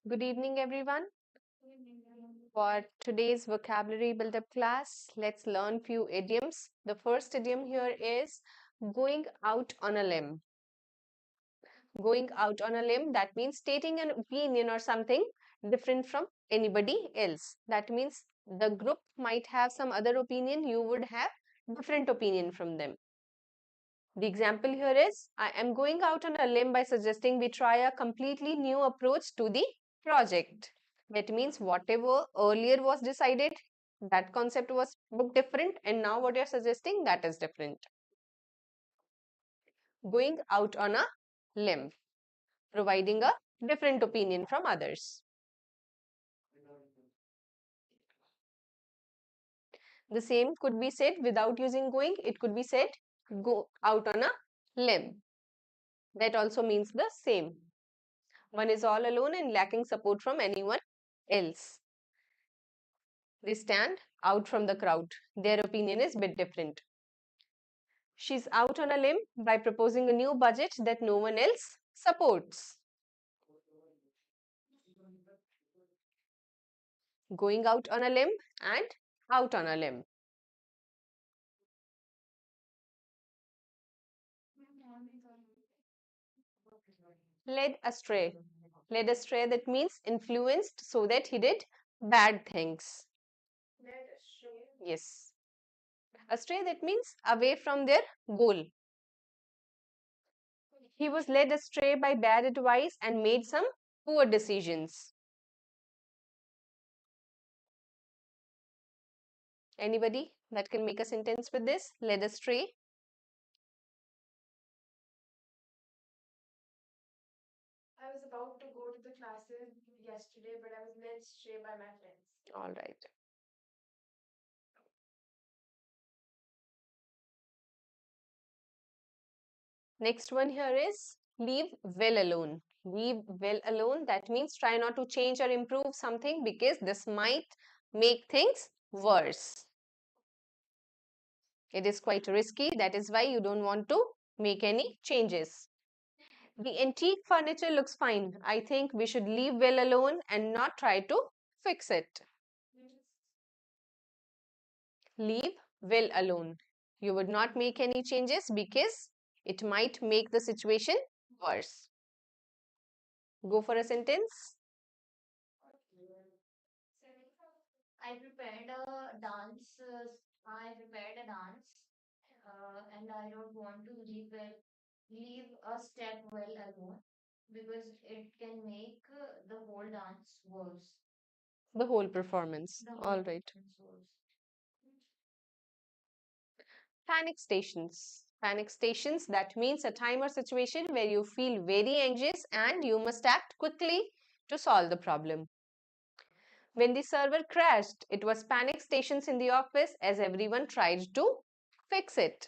Good evening, everyone. For today's vocabulary build-up class, let's learn few idioms. The first idiom here is going out on a limb. Going out on a limb, that means stating an opinion or something different from anybody else. That means the group might have some other opinion, you would have different opinion from them. The example here is, I am going out on a limb by suggesting we try a completely new approach to the project. That means whatever earlier was decided, that concept was book different, and now what you're suggesting, that is different. Going out on a limb, providing a different opinion from others. The same could be said without using going, it could be said go out on a limb. That also means the same. One is all alone and lacking support from anyone else. They stand out from the crowd. Their opinion is a bit different. She's out on a limb by proposing a new budget that no one else supports. Going out on a limb and out on a limb. Led astray. Led astray, that means influenced so that he did bad things. Yes. Astray, that means away from their goal. He was led astray by bad advice and made some poor decisions. Anybody that can make a sentence with this? Led astray. I was about to go to the classes yesterday, but I was led astray by my friends. All right. Next one here is leave well alone. Leave well alone. That means try not to change or improve something because this might make things worse. It is quite risky. That is why you don't want to make any changes. The antique furniture looks fine. I think we should leave well alone and not try to fix it. Leave well alone. You would not make any changes because it might make the situation worse. Go for a sentence. I prepared a dance. And I don't want to leave a step well alone because it can make the whole dance worse. The whole performance. All right. Panic stations. Panic stations, that means a time or situation where you feel very anxious and you must act quickly to solve the problem. When the server crashed, it was panic stations in the office as everyone tried to fix it.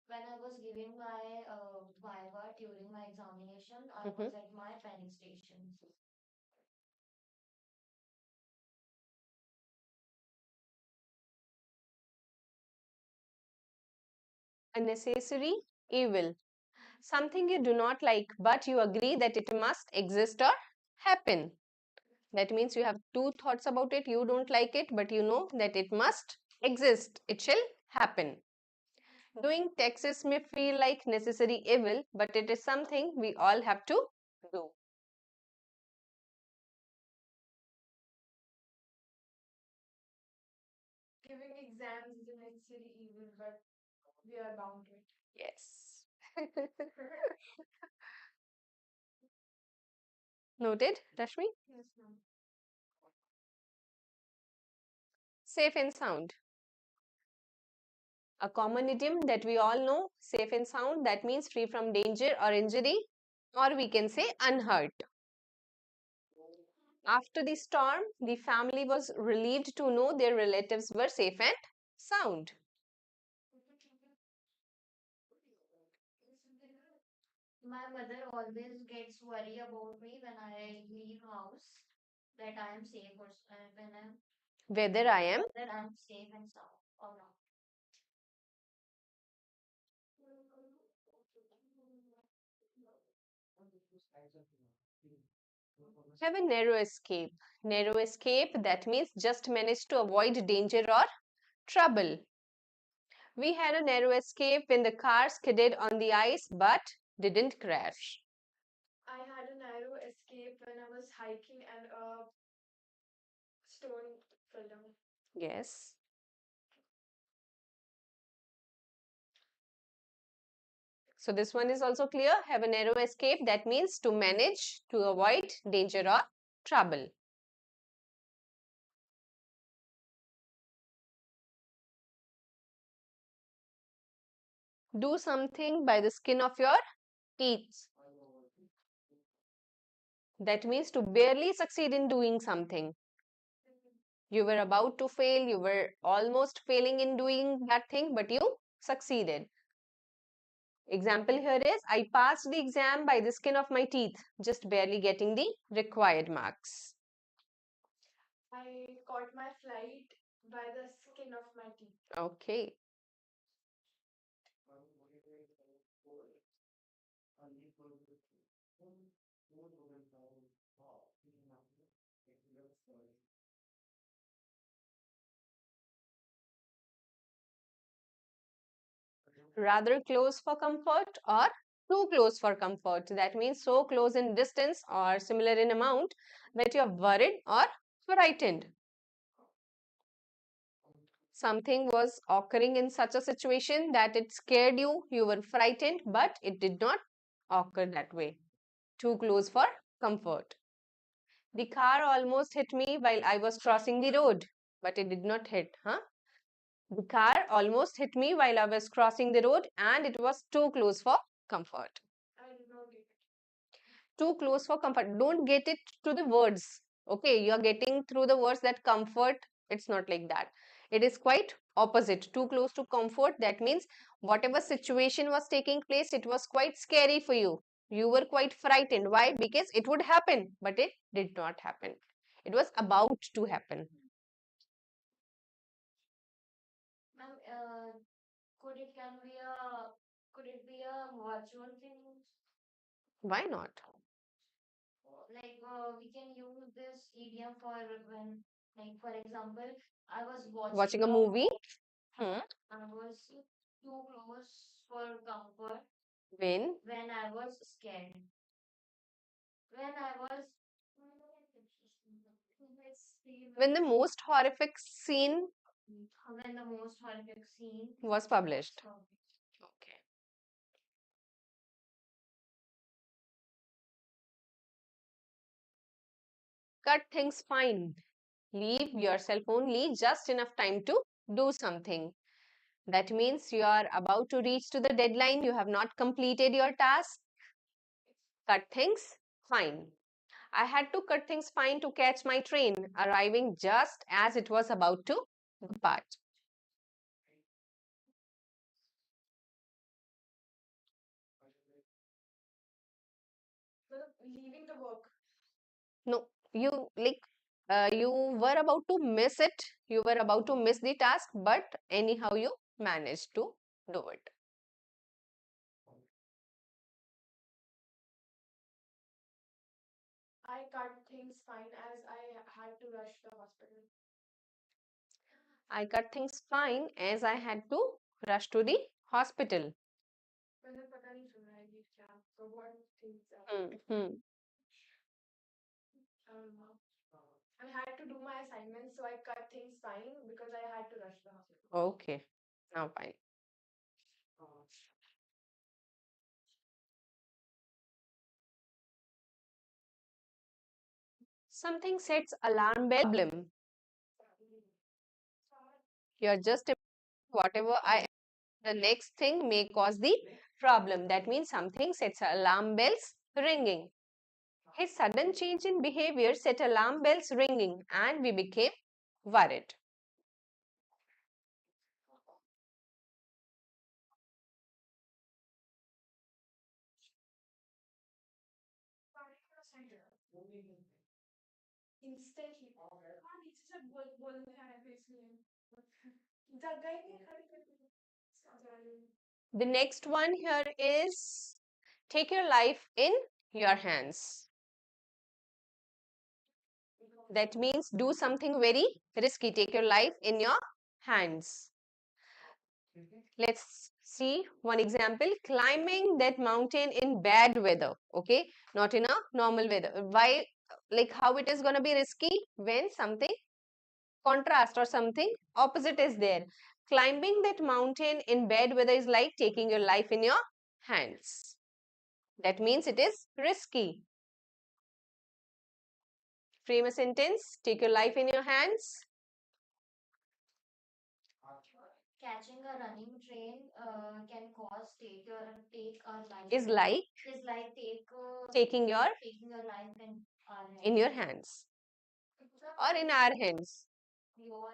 When I was giving my viva during my examination, I was at my panic station. A necessary evil. Something you do not like, but you agree that it must exist or happen. That means you have two thoughts about it. You don't like it, but you know that it must exist. It shall happen. Doing taxes may feel like necessary evil, but it is something we all have to do. Giving exams is a necessary evil, but we are bound to it. Yes. Noted, Rashmi? Yes, ma'am. Safe and sound. A common idiom that we all know, safe and sound, that means free from danger or injury, or we can say unhurt. After the storm, the family was relieved to know their relatives were safe and sound. My mother always gets worry about me when I leave house that I am safe or when I'm Whether I am that I'm safe and sound or not. have a narrow escape. Narrow escape, that means just manage to avoid danger or trouble. We had a narrow escape when the car skidded on the ice but didn't crash. I had a narrow escape when I was hiking and a stone fell down. Yes. So this one is also clear. Have a narrow escape. That means to manage, to avoid danger or trouble. Do something by the skin of your teeth. That means to barely succeed in doing something. You were about to fail, you were almost failing in doing that thing, but you succeeded. Example here is, I passed the exam by the skin of my teeth, just barely getting the required marks. I caught my flight by the skin of my teeth. Okay. Rather close for comfort or too close for comfort. That means so close in distance or similar in amount that you're worried or frightened. Something was occurring in such a situation that it scared you, you were frightened, but it did not occur that way. Too close for comfort. The car almost hit me while I was crossing the road, but it did not hit, huh? The car almost hit me while I was crossing the road and it was too close for comfort. I did not get it. Too close for comfort. Don't get it to the words. Okay, you're getting through the words that comfort. It's not like that. It is quite opposite. Too close to comfort. That means whatever situation was taking place, it was quite scary for you. You were quite frightened. Why? Because it would happen, but it did not happen. It was about to happen. Ma'am, could it be a virtual thing? Why not? Like we can use this idiom for when, like for example, I was watching Watching a a movie. Hmm. I was too close for comfort When when I was scared. When I was when the most horrific scene when the most horrific scene was published. Okay. Cut things fine. Leave yourself only just enough time to do something. That means you are about to reach to the deadline, you have not completed your task. Cut things fine. I had to cut things fine to catch my train, arriving just as it was about to depart. So leaving the work. No, you were about to miss it. You were about to miss the task, but anyhow you managed to do it. I cut things fine as I had to rush the hospital. I cut things fine as I had to rush to the hospital. मैंने पता नहीं सुन रहा है ये क्या. So what things are? Hmm. I don't know. I had to do my assignments, so I cut things fine because I had to rush the hospital. Okay, now fine. Something sets alarm bell problem. You're just whatever I the next thing may cause the problem. That means something sets alarm bells ringing. His sudden change in behavior set alarm bells ringing and we became worried. Instantly. हाँ नीचे से बोलने आया था इसलिए जगह ही नहीं खड़ी करती The next one here is take your life in your hands. That means do something very risky. Take your life in your hands. Let's see one example. Climbing that mountain in bad weather. Okay, not in a normal weather. Why? Like how it is going to be risky when something contrast or something opposite is there. Climbing that mountain in bad weather is like taking your life in your hands. That means it is risky. Frame a sentence. Take your life in your hands. Catching a running train can cause take our life Is like taking your life in your hands or in our hands. your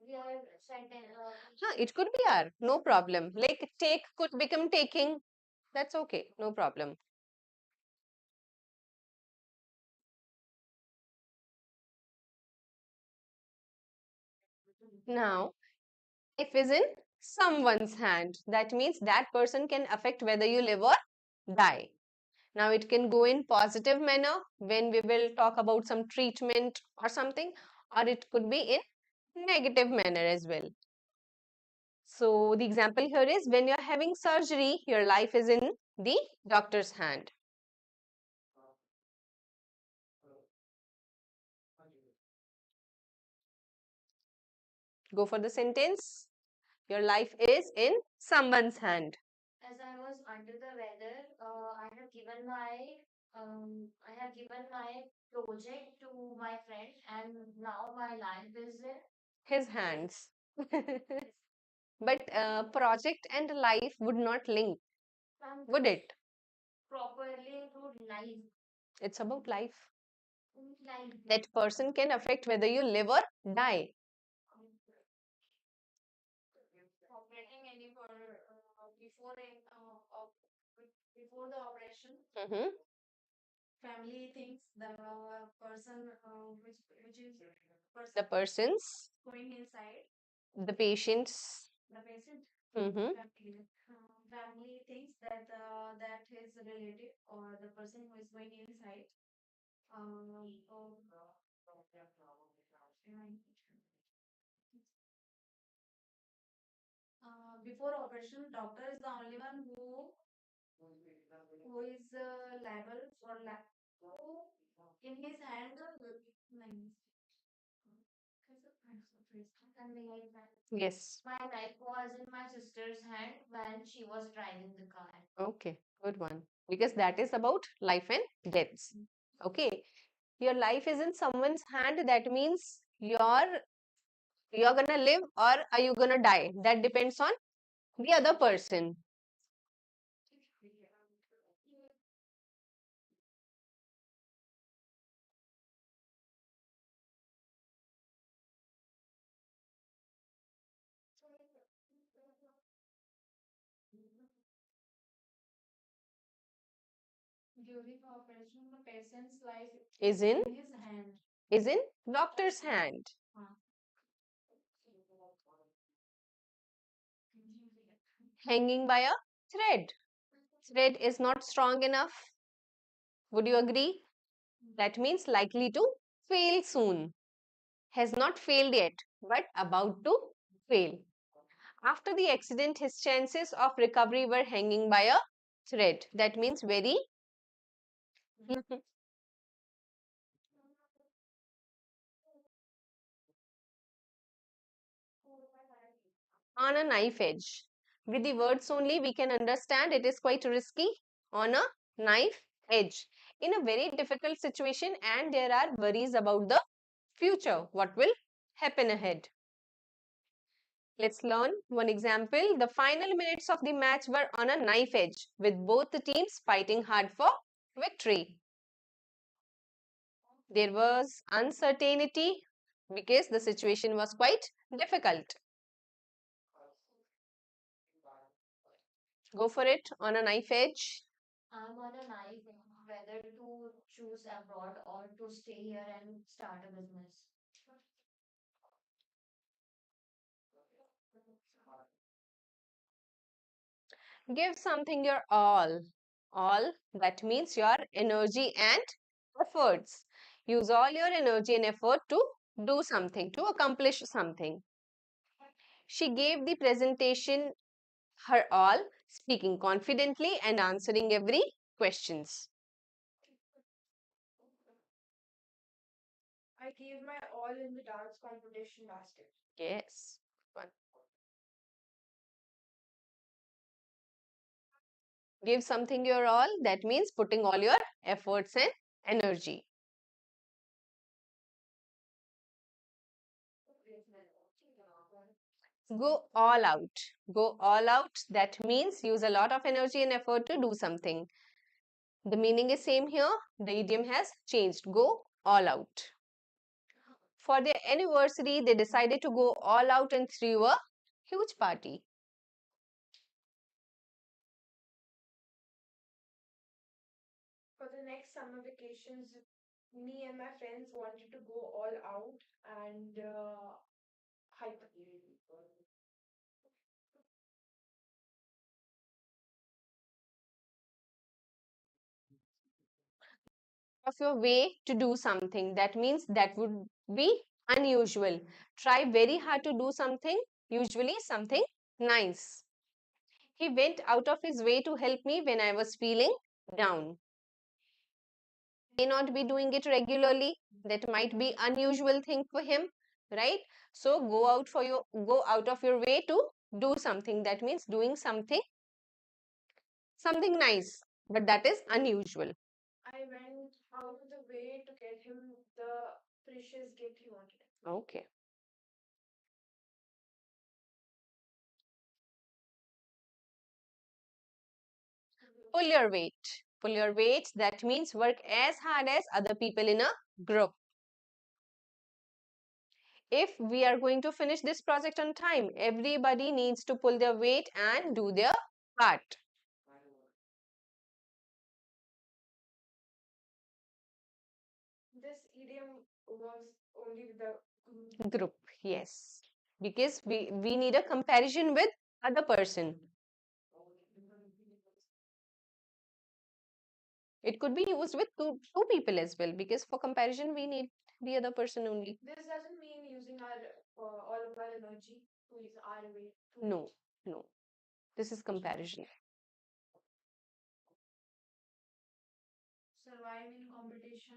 your sentence. It could be our, no problem. Like take could become taking. That's okay, no problem. Now, life is in someone's hand. That means that person can affect whether you live or die. Now, it can go in positive manner when we will talk about some treatment or something, or it could be in negative manner as well. So, the example here is when you're having surgery, your life is in the doctor's hand. Go for the sentence. Your life is in someone's hand. As I was under the weather, I have given my project to my friend, and now my life is in His hands. But project and life would not link, would it? properly into life. It's about life. Life. That person can affect whether you live or die. operating any for before before the operation. Family thinks the person which is The persons, going inside. the patients. The patient. Family Thinks that that his relative or the person who is going inside. Before operation, doctor is the only one who is liable for who in his hand. Yes. My life was in my sister's hand when she was driving the car. Okay, good one. Because that is about life and deaths. Okay. Your life is in someone's hand. That means you're gonna live or are you gonna die? That depends on the other person. During operation, the patient's life Is in his hand. is in doctor's hand. Hanging by a thread. Thread is not strong enough. Would you agree? That means likely to fail soon. Has not failed yet, but about to fail. After the accident, his chances of recovery were hanging by a thread. That means very on a knife edge. With the words only, we can understand it is quite risky on a knife edge. In a very difficult situation, and there are worries about the future. What will happen ahead? Let's learn one example. The final minutes of the match were on a knife edge, with both the teams fighting hard for victory. There was uncertainty because the situation was quite difficult. Go for it on a knife edge. I'm on a knife whether to choose abroad or to stay here and start a business. Give something your all. All, that means your energy and efforts. Use all your energy and effort to do something, to accomplish something. She gave the presentation her all, speaking confidently and answering every questions. I gave my all in the dance competition last year. Yes. One. Give something your all, that means putting all your efforts and energy. Go all out. Go all out, that means use a lot of energy and effort to do something. The meaning is same here. The idiom has changed. Go all out. For their anniversary, they decided to go all out and threw a huge party. For the next summer vacations, me and my friends wanted to go all out and hike. Of your way to do something, that means that would be unusual. Try very hard to do something, usually something nice. He went out of his way to help me when I was feeling down. May not be doing it regularly, that might be unusual thing for him, right? So go out of your way to do something, that means doing something nice, but that is unusual. I went out of the way to get him the precious gift he wanted. Okay. Pull your weight. Pull your weight, that means work as hard as other people in a group. If we are going to finish this project on time, everybody needs to pull their weight and do their part. This idiom works only with the Group, yes. Because we need a comparison with other person. It could be used with two people as well, because for comparison we need the other person only. This doesn't mean using our all of our energy to use our way. No, no. This is comparison. Survive in competition.